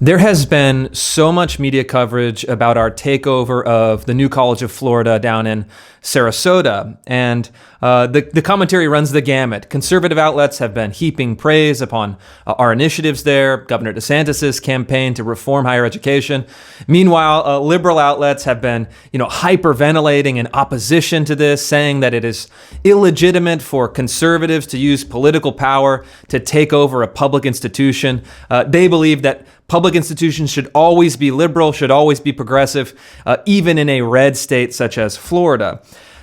There has been so much media coverage about our takeover of the new College of Florida down in Sarasota, and the commentary runs the gamut. Conservative outlets have been heaping praise upon our initiatives there, Governor DeSantis' campaign to reform higher education. Meanwhile, liberal outlets have been, hyperventilating in opposition to this, saying that it is illegitimate for conservatives to use political power to take over a public institution. They believe that public institutions should always be liberal, should always be progressive, even in a red state such as Florida.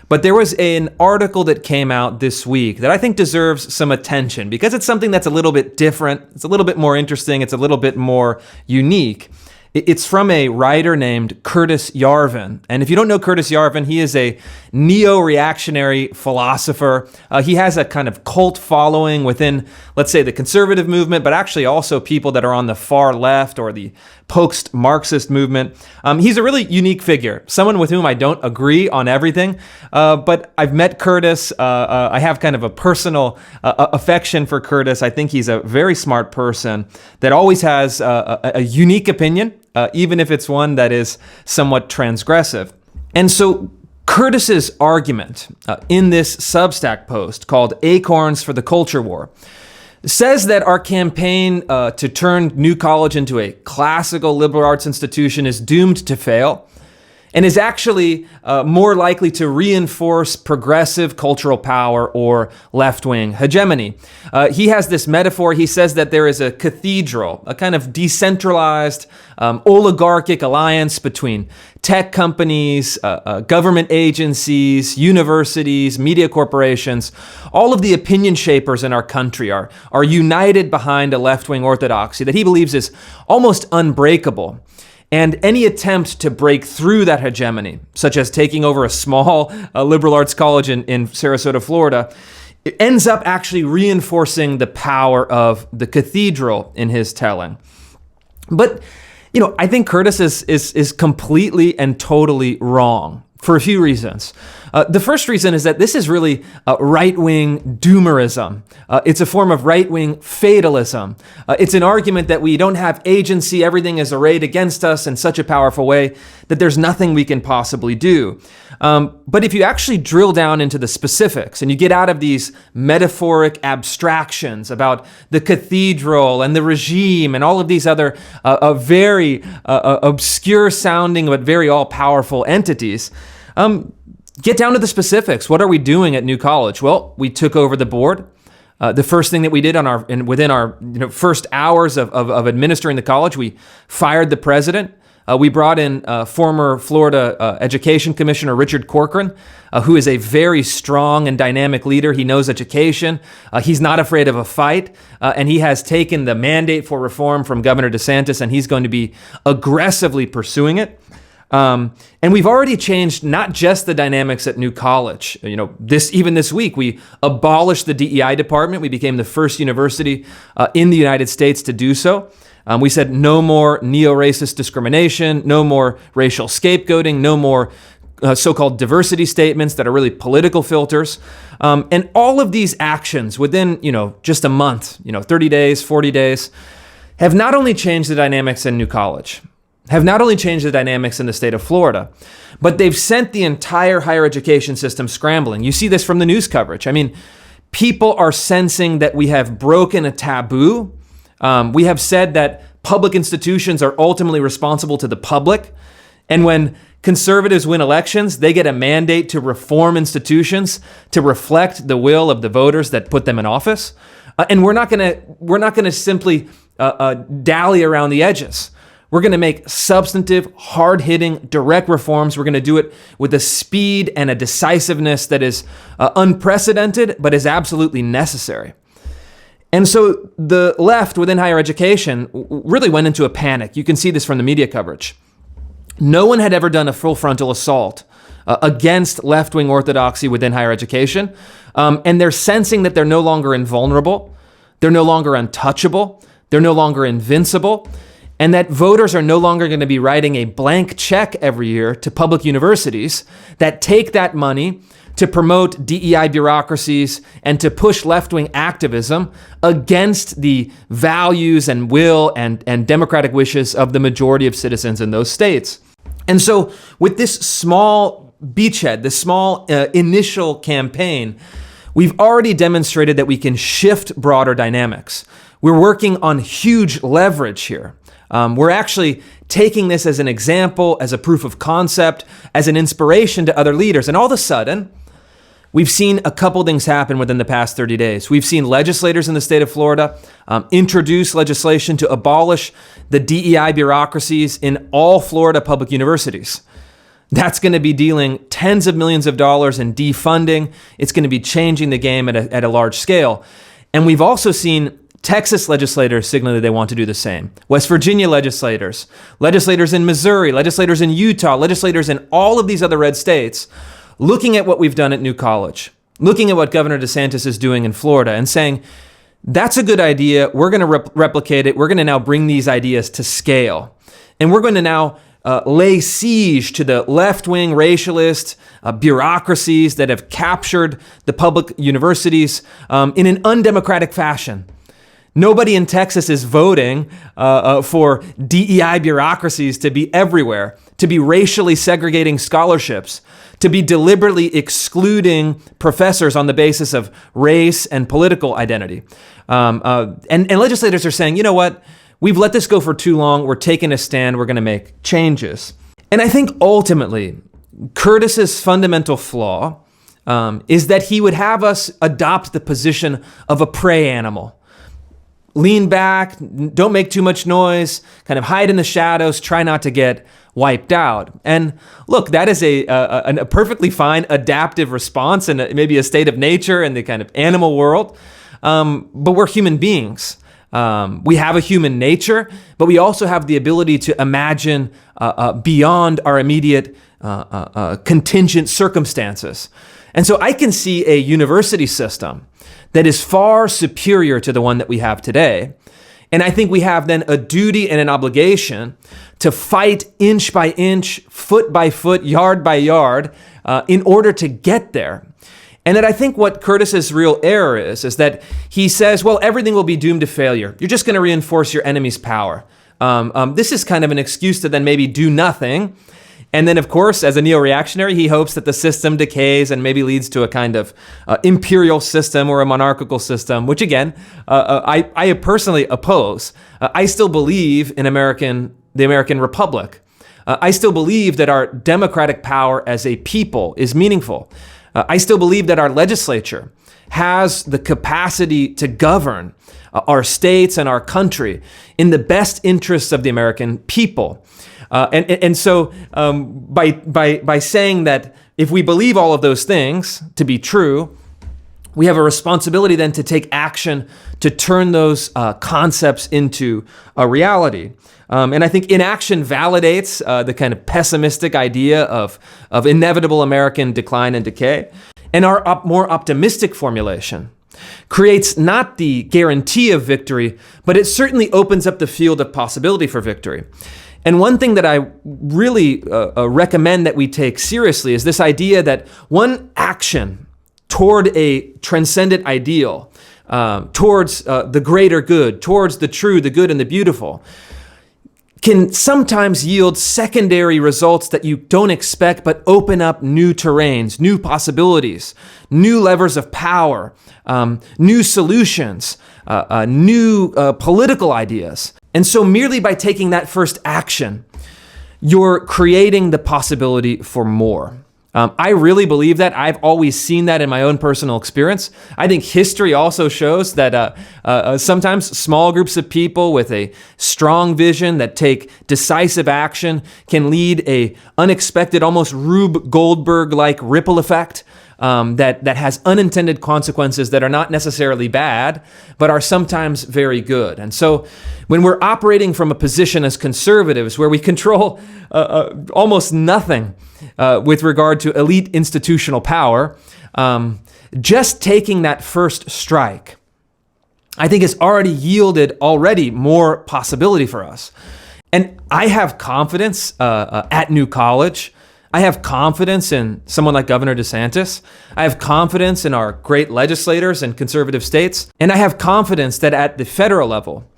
But there was an article that came out this week that I think deserves some attention because it's something that's a little bit different, it's a little bit more interesting, it's a little bit more unique. It's from a writer named Curtis Yarvin. And if you don't know Curtis Yarvin, he is a neoreactionary philosopher. He has a kind of cult following within, let's say, the conservative movement, but actually also people that are on the far left or the post-Marxist movement. He's a really unique figure, someone with whom I don't agree on everything, but I've met Curtis. I have kind of a personal affection for Curtis. I think he's a very smart person that always has a unique opinion, even if it's one that is somewhat transgressive. And so Curtis's argument in this Substack post called Acorns for the Culture War says that our campaign to turn New College into a classical liberal arts institution is doomed to fail and is actually more likely to reinforce progressive cultural power or left-wing hegemony. He has this metaphor. He says that there is a cathedral, a kind of decentralized oligarchic alliance between tech companies, government agencies, universities, media corporations. All of the opinion shapers in our country are united behind a left-wing orthodoxy that he believes is almost unbreakable. And any attempt to break through that hegemony, such as taking over a small liberal arts college in Sarasota, Florida, it ends up actually reinforcing the power of the cathedral in his telling. But, I think Curtis is completely and totally wrong for a few reasons. The first reason is that this is really right-wing doomerism. It's a form of right-wing fatalism. It's an argument that we don't have agency, everything is arrayed against us in such a powerful way that there's nothing we can possibly do. But if you actually drill down into the specifics and you get out of these metaphoric abstractions about the cathedral and the regime and all of these other very obscure sounding but very all-powerful entities, get down to the specifics. What are we doing at New College? Well, we took over the board. The first thing that we did within our first hours of administering the college, we fired the president. We brought in former Florida Education Commissioner Richard Corcoran, who is a very strong and dynamic leader. He knows education. He's not afraid of a fight, and he has taken the mandate for reform from Governor DeSantis, and he's going to be aggressively pursuing it. And we've already changed not just the dynamics at New College. Even this week, we abolished the DEI department. We became the first university in the United States to do so. We said no more neo-racist discrimination, no more racial scapegoating, no more so-called diversity statements that are really political filters. And all of these actions within, just a month, 30 days, 40 days, have not only changed the dynamics in New College, have not only changed the dynamics in the state of Florida, but they've sent the entire higher education system scrambling. You see this from the news coverage. I mean, people are sensing that we have broken a taboo. We have said that public institutions are ultimately responsible to the public. And when conservatives win elections, they get a mandate to reform institutions to reflect the will of the voters that put them in office. And we're not going to simply dally around the edges. We're going to make substantive, hard-hitting, direct reforms. We're going to do it with a speed and a decisiveness that is unprecedented, but is absolutely necessary. And so the left within higher education really went into a panic. You can see this from the media coverage. No one had ever done a full frontal assault against left-wing orthodoxy within higher education. And they're sensing that they're no longer invulnerable. They're no longer untouchable. They're no longer invincible. And that voters are no longer going to be writing a blank check every year to public universities that take that money to promote DEI bureaucracies, and to push left-wing activism against the values and will and democratic wishes of the majority of citizens in those states. And so with this small beachhead, this small initial campaign, we've already demonstrated that we can shift broader dynamics. We're working on huge leverage here. We're actually taking this as an example, as a proof of concept, as an inspiration to other leaders. And all of a sudden, we've seen a couple things happen within the past 30 days. We've seen legislators in the state of Florida introduce legislation to abolish the DEI bureaucracies in all Florida public universities. That's going to be dealing tens of millions of dollars in defunding. It's going to be changing the game at a large scale. And we've also seen Texas legislators signaling that they want to do the same. West Virginia legislators in Missouri, legislators in Utah, legislators in all of these other red states, looking at what we've done at New College, looking at what Governor DeSantis is doing in Florida and saying, that's a good idea. We're going to replicate it. We're going to now bring these ideas to scale. And we're going to now lay siege to the left-wing racialist bureaucracies that have captured the public universities in an undemocratic fashion. Nobody in Texas is voting for DEI bureaucracies to be everywhere, to be racially segregating scholarships, to be deliberately excluding professors on the basis of race and political identity. And legislators are saying, you know what? We've let this go for too long. We're taking a stand. We're going to make changes. And I think ultimately, Curtis's fundamental flaw is that he would have us adopt the position of a prey animal. Lean back, don't make too much noise, kind of hide in the shadows, try not to get wiped out. And look, that is a perfectly fine adaptive response and maybe a state of nature in the kind of animal world. But we're human beings. We have a human nature, but we also have the ability to imagine beyond our immediate contingent circumstances. And so I can see a university system that is far superior to the one that we have today. And I think we have then a duty and an obligation to fight inch by inch, foot by foot, yard by yard, in order to get there. And that I think what Curtis's real error is that he says, well, everything will be doomed to failure. You're just going to reinforce your enemy's power. This is kind of an excuse to then maybe do nothing. And then, of course, as a neoreactionary, he hopes that the system decays and maybe leads to a kind of imperial system or a monarchical system, which again, I personally oppose. I still believe in the American Republic. I still believe that our democratic power as a people is meaningful. I still believe that our legislature has the capacity to govern our states and our country in the best interests of the American people. So by saying that if we believe all of those things to be true, we have a responsibility then to take action to turn those concepts into a reality. And I think inaction validates the kind of pessimistic idea of inevitable American decline and decay. And our more optimistic formulation creates not the guarantee of victory, but it certainly opens up the field of possibility for victory. And one thing that I really recommend that we take seriously is this idea that one action toward a transcendent ideal, towards the greater good, towards the true, the good, and the beautiful, can sometimes yield secondary results that you don't expect, but open up new terrains, new possibilities, new levers of power, new solutions, new political ideas. And so merely by taking that first action, you're creating the possibility for more. I really believe that. I've always seen that in my own personal experience. I think history also shows that sometimes small groups of people with a strong vision that take decisive action can lead a unexpected, almost Rube Goldberg-like ripple effect that has unintended consequences that are not necessarily bad, but are sometimes very good. And so when we're operating from a position as conservatives where we control almost nothing with regard to elite institutional power, just taking that first strike, I think has already yielded more possibility for us. And I have confidence at New College. I have confidence in someone like Governor DeSantis. I have confidence in our great legislators in conservative states. And I have confidence that at the federal level,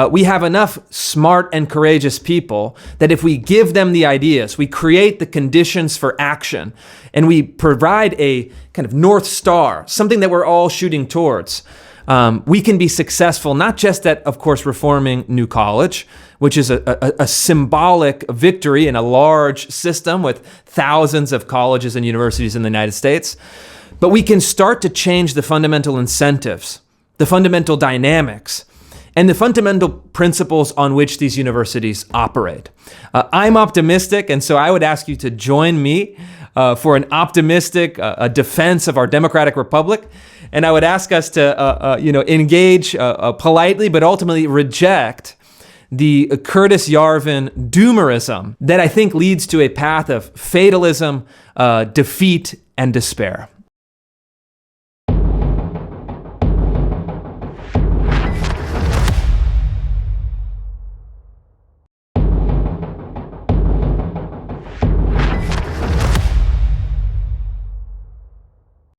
we have enough smart and courageous people that if we give them the ideas, we create the conditions for action, and we provide a kind of North Star, something that we're all shooting towards, we can be successful, not just at, of course, reforming New College, which is a symbolic victory in a large system with thousands of colleges and universities in the United States, but we can start to change the fundamental incentives, the fundamental dynamics, and the fundamental principles on which these universities operate. I'm optimistic, and so I would ask you to join me for an optimistic defense of our democratic republic. And I would ask us to engage politely, but ultimately reject the Curtis Yarvin doomerism that I think leads to a path of fatalism, defeat, and despair.